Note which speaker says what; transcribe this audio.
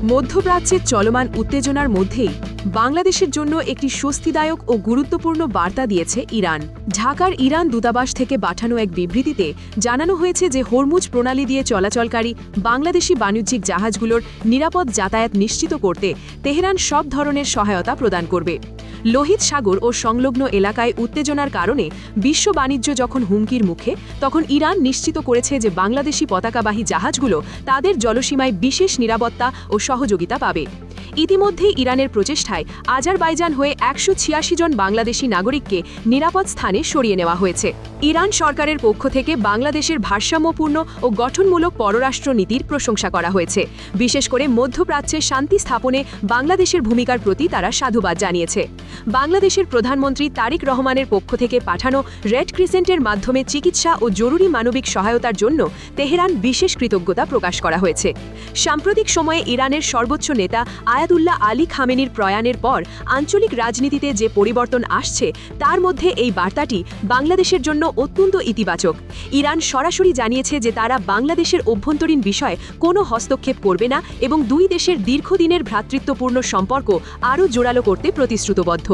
Speaker 1: মধ্যপ্রাচ্যের চলমান উত্তেজনার মধ্যেই বাংলাদেশের জন্য একটি স্বস্তিদায়ক ও গুরুত্বপূর্ণ বার্তা দিয়েছে ইরান। ঢাকার ইরান দূতাবাস থেকে পাঠানো এক বিবৃতিতে জানানো হয়েছে যে হরমুজ প্রণালী দিয়ে চলাচলকারী বাংলাদেশি বাণিজ্যিক জাহাজগুলোর নিরাপদ যাতায়াত নিশ্চিত করতে তেহরান সব ধরনের সহায়তা প্রদান করবে। লোহিত সাগর ও সংলগ্ন এলাকায় উত্তেজনার কারণে বিশ্ব বাণিজ্য যখন হুমকির মুখে, তখন ইরান নিশ্চিত করেছে যে বাংলাদেশি পতাকাবাহী জাহাজগুলো তাদের জলসীমায় বিশেষ নিরাপত্তা ও সহযোগিতা পাবে। ইতিমধ্যে ইরানের প্রচেষ্টায় আজারবাইজান হয়ে ১৮৬ জন বাংলাদেশি নাগরিককে নিরাপদ স্থানে সরিয়ে নেওয়া হয়েছে। ইরান সরকারের পক্ষ থেকে বাংলাদেশের ভারসাম্যপূর্ণ ও গঠনমূলক পররাষ্ট্র নীতির প্রশংসা করা হয়েছে। বিশেষ করে মধ্যপ্রাচ্যে শান্তি স্থাপনে বাংলাদেশের ভূমিকার প্রতি তারা সাধুবাদ জানিয়েছে। বাংলাদেশের প্রধানমন্ত্রী তারিক রহমানের পক্ষ থেকে পাঠানো রেড ক্রিসেন্টের মাধ্যমে চিকিৎসা ও জরুরি মানবিক সহায়তার জন্য তেহরান বিশেষ কৃতজ্ঞতা প্রকাশ করা হয়েছে। সাম্প্রতিক সময়ে ইরানের সর্বোচ্চ নেতা আয়াতুল্লাহ আলী খামেনির প্রয়াণের পর আঞ্চলিক রাজনীতিতে যে পরিবর্তন আসছে, তার মধ্যে এই বার্তাটি বাংলাদেশের জন্য অত্যন্ত ইতিবাচক। ইরান সরাসরি জানিয়েছে যে তারা বাংলাদেশের অভ্যন্তরীণ বিষয়ে কোনো হস্তক্ষেপ করবে না এবং দুই দেশের দীর্ঘদিনের ভ্রাতৃত্বপূর্ণ সম্পর্ক আরও জোরালো করতে প্রতিশ্রুতবদ্ধ।